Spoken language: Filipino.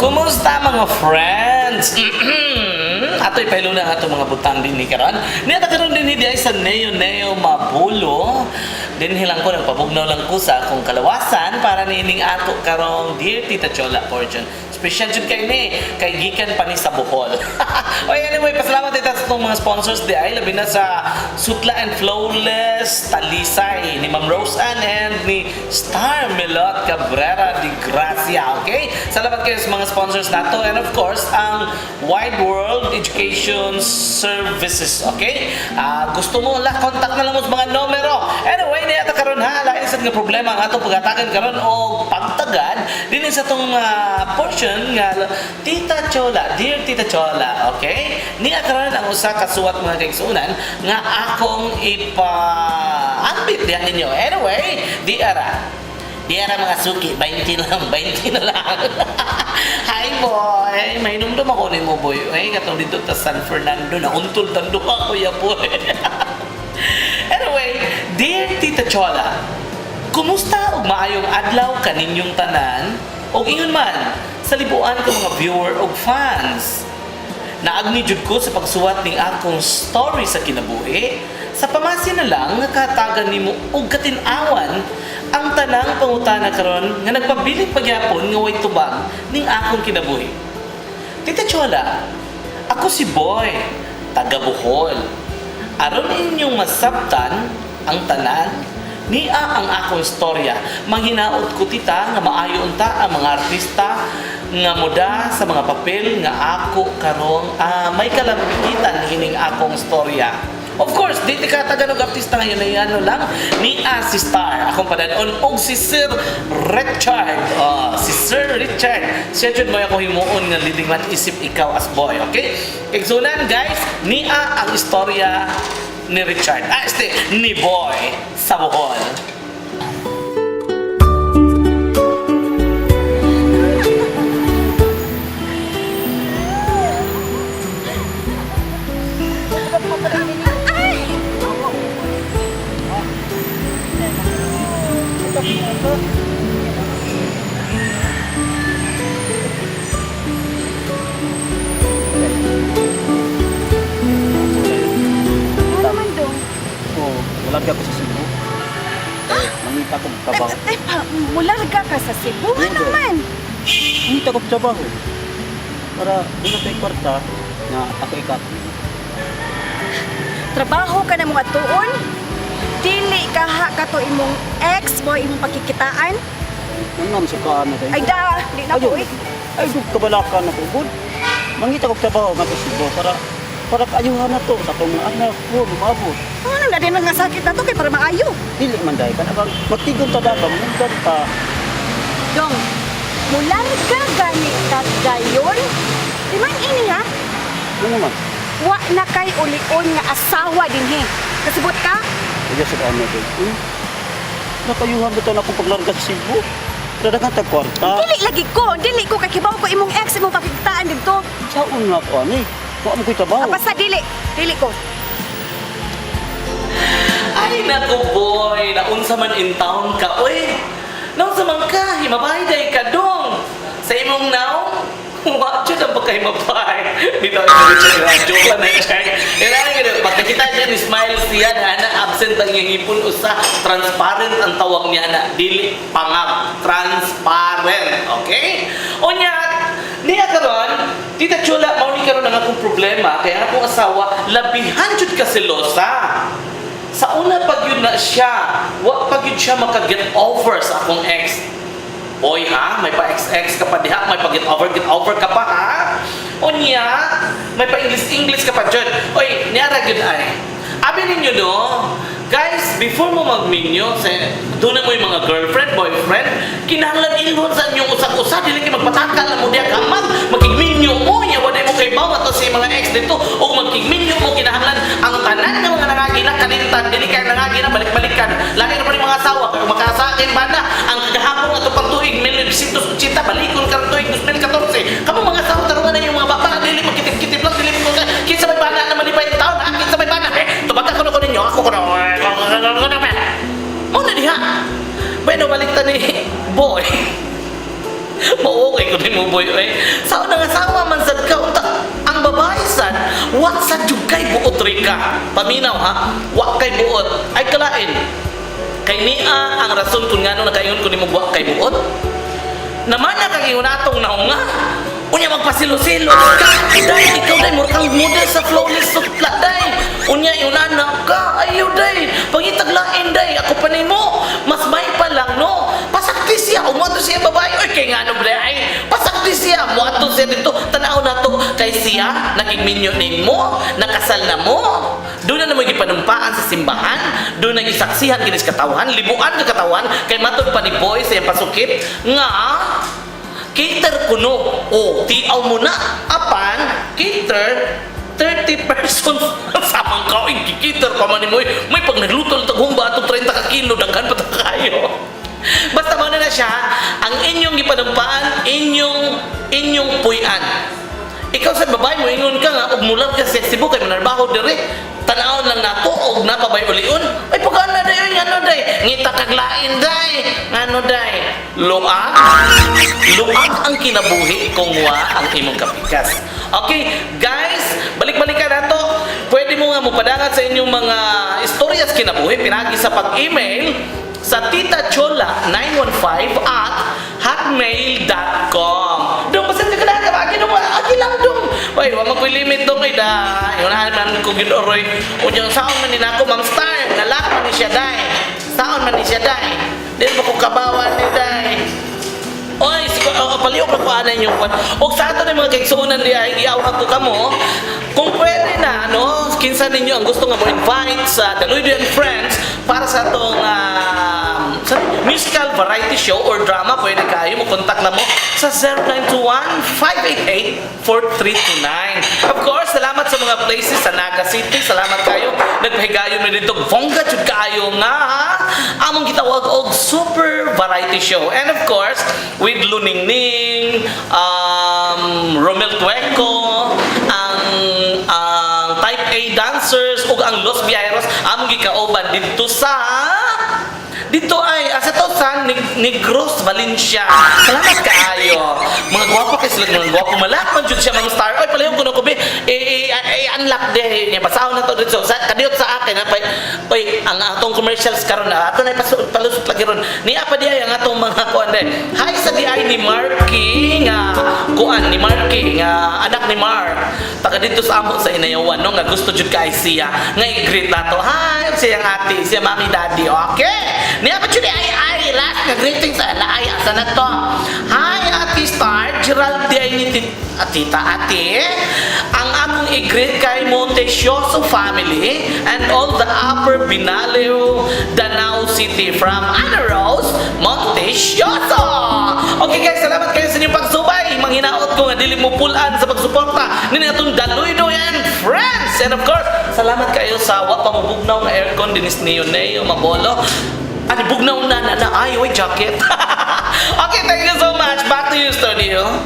Kumusta mga friends? Ato'y pahilo na ato mga butang din ni karon. Nita karon din ni ay sa Neo Mabulo. Din hilang ko ng pabugnaw lang ko sa akong kalawasan para nining ato karong Dear Tita Chola portion. Special jud kay ni kay gikan pa ni sa Bohol. Oy anyway, pasalamat ita sa itong mga sponsors di ay labi na sa Sutla and Flawless Talisay ni Ma'am Rose Ann and ni Star Melot Cabrera de Gracia. Okay? Salamat kayo sa mga sponsors nato and of course ang Wide World Education Services. Okay? Gusto mo la contact na lang mo sa mga numero. Anyway, niya karon ha lain sa nga problema ang atong pagatagan karon o pagtagad dinhi sa tong portion nga Tita Chola, Dear Tita Chola. Okay? Niya karon ang usa ka suwat mga kaigsunan nga akong ipa-ambit diyan ninyo. Anyway, di ara mga suki, 20 lang, 20 na lang. Hi boy, may numdum ako ni mo boy. Ay, katong dito ta San Fernando na untol tando ako ya boy. Anyway, Dear Tita Chola, kumusta og maayong adlaw kaninyong tanan? Og ingon man sa libuan ko mga viewer og fans. Naagni jud ko sa pagsuwat ning akong story sa kinabuhi. Sa pamasin na lang nga kahatagan nimo og katin-awan ang tanang pangutana karon nga nagpabiling pagyapon nga way tubag ning akong kinabuhi. Tita Chola, ako si Boy, taga Bohol. Aron inyong masabtan ang tanan niya ang akong istorya. Manghinaot ko tita nga maayo unta ang mga artista nga muda sa mga papel nga ako karong may kalambitan hining akong istorya. Of course, dito ka Tagalog artista ngayon na ano lang ni si Star. Akong padanon og si Sir Richard. Si Sir Richard. Siya jud mo ako himuon nga leading man isip ikaw as boy, okay? Igsunan guys, ang istorya ni Richard. Ni Boy sa Bohol. Mularga ko sa Cebu. Mangita ko trabaho. Mularga ka sa Cebu? Ano naman? Mangita ko trabaho. Para una tayo kwarta na ako ikat. Trabaho ka na mga tuon? Dili ka ha ka to imong ex mo imong pagkikitaan? Ano naman sukaan na tayo? Ay da, di na ko eh. Ay, kabalakan na ko. Good. Mangita ko trabaho nga sa Cebu para kaayuhan na to sa itong mga anak ko, lumabot. Ano na din nga sakit na to kay para maayo? Dili man dahil ka na bang magtigong tadabang, mundan ka. Dong, mularga gani ka gayon? Di man ini ha? Ano naman? Wa na kay ulion nga asawa din he. Kasibot ka? Kaya sa ano to. Nakayuhan ba ito na akong paglarga sa Cebu? Dadagan tag kwarta. Dili ko kay kibaw ko imong ex imong pagkikitaan dito. Saan nga ko ani? Huwag mo ko'y trabaho. Basta dili ko. Ay nako boy, naunsa man in town ka. Uy, naunsa man ka, himabay day ka dong. Sa imong now, what jud ang pagkahimabay. Dito ang joke lang na siya. Kailangan ganun, pagkakita siya ni Smile siya na absent ang iyang ipon usa, transparent ang tawag niya na dili pangab, transparent. Okay? O niya, niya karon, Tita Chola, mao ni karon ang akong problema kaya akong asawa labihan jud ka selosa. Sa una pag yun na siya, wa pag yun siya maka-get over sa akong ex. Boy ha, may pa-ex-ex ka pa diha, may pa-get over ka pa ha. O niya, may pa-English ka pa dyan. Oy, niyara yun ay. Abi ninyo no, guys, before mo mag-minyo, doon na mo yung mga girlfriend, boyfriend, kinahanglan ilhon sa inyong usag-usag, dili kayo magpatakal na mo diya kamag, magigminyo mo, yawaday mo kay bawa to si mga ex dito, o magigminyo mo, kinahanglan ang tanan ng mga nangagina, kanintan, dili kayo nangagina, balik-balikan, lagi na pa rin mga asawa, kung makasakin ba na, ang kagahapon nga ito pang tuig, 1980, balikon ka tuig, 2014, kamo mga asawa, tarungan na yung mga bapa, dili magkitip-kitip lang, dili mo, kinsa may bana na malipay yung taon, kinsa may bana, tubaga ko ninyo, ako ko na, mo na diha. Bueno, balik ta ni Boy. Mauukay ko ni mo boy eh. Sao na nga sama man sad ka unta ang babae sad wa sa kay buot rika. Paminaw ha. Wa kay buot ay kalain. Kay niya ang rason kung ngano nakaingon ko nimo wa kay buot. Naman na kag atong naunga. Unya magpasilo-silo ka. Dai ikaw dai mura kang model sa flawless sutla dai. Unya iunana ka ayo dai. Pangitaglain dai ako pa nimo. Mas may pa lang no. Pasakti siya umato siya babae. Oy kay ngano dai. Pasakti siya muato siya dito. Tanaw na to kay siya naging minyo nimo, nakasal na mo. Doon na naman gipanumpaan sa simbahan. Doon na gisaksihan kinis katawan, libuan ka katawan kay matod pa ni boy sa iyang pasukip nga cater kuno. O, tiaw mo na. Apan, cater 30 persons sa mga kauing kikiter pa man mo. May pag nagluto ng taghumba atong 30 ka kilo, daghan pa ta kayo. Basta mo na siya, ang inyong ipanumpaan, inyong puyan. Ikaw sa babae mo, ingon ka nga, og mulat ka sa Cebu, kay manarbaho dire. Tanaon lang nato, og napabay uliun. Ay, pagkaan na day, ano day? Ngita kaglain day. Ano day? Luag ang kinabuhi kung wa ang imong kapikas. Okay, guys, balik-balikan nato. Pwede mo nga mupadangat sa inyong mga istoryas kinabuhi, pinagi sa pag-email sa titachula915@hotmail.com. Dong, basit ka na agi dong, agi lang dong. Wait, wa man ko'y limit dong ay da. Yun man ko gidoroy. Unyang saon man din ako, Ma'am Star, nalak man ni siya day. Saon man ni siya day. Di ba ko kabawan ni day. Oy, paliw pa kuanan yung kwan. Og sa ato ng mga kaigsuunan di ay iawag ko kamo. Kung pwede na, no, kinsa ninyo ang gusto nga mo invite sa The Luido and Friends para sa atong musical variety show or drama, pwede kayo mo contact na mo sa 0921-588-4329. Of course, salamat sa mga places sa Naga City. Salamat kayo. Nagpahigayon mo dito. Bongga jud kayo nga ha. Among gitawag og super variety show. And of course, with Luningning, Romel Tueco, ang Type A dancers ug ang Los Viajeros among gikaoban dito ay sa Tosan Negros Valencia. Salamat kaayo. Mga gwapo kay sila, mga gwapo malakman jud siya Ma'am Star. Oy palihog kuno ko be unlock de niya pasahon na to dito sa kadiyot sa akin ha. Oy ang atong commercials karon na ato na palusot lagi ron. Niya pa di ay ang atong mga kuan de. Hi sa di ay ni Marky nga kuan ni Marky nga anak ni Mark. Taga dito sa amo sa Inayawan no nga gusto jud kay siya. Nga i-greet nato. Hi siyang ate, siya mami daddy. Okay. Niya pa jud ay last nga greeting sa laay asa na to. Hi Ate Star, Gerald di ay ni tita ate. Ang among i-greet kay Montecioso family and all the Upper Binaleo, Danao City from Ana Rose, Montecioso. Okay guys, salamat kayo sa inyong pagsubay. Manghinaot ko nga dili mo pulan sa pagsuporta nini atong The Luido and Friends. And of course, salamat kayo sa wa pa mabugnaw nga aircon dinis niyo Neo Mabolo. Ani bugnaw na ay jacket. Okay, thank you so much. Back to you, studio.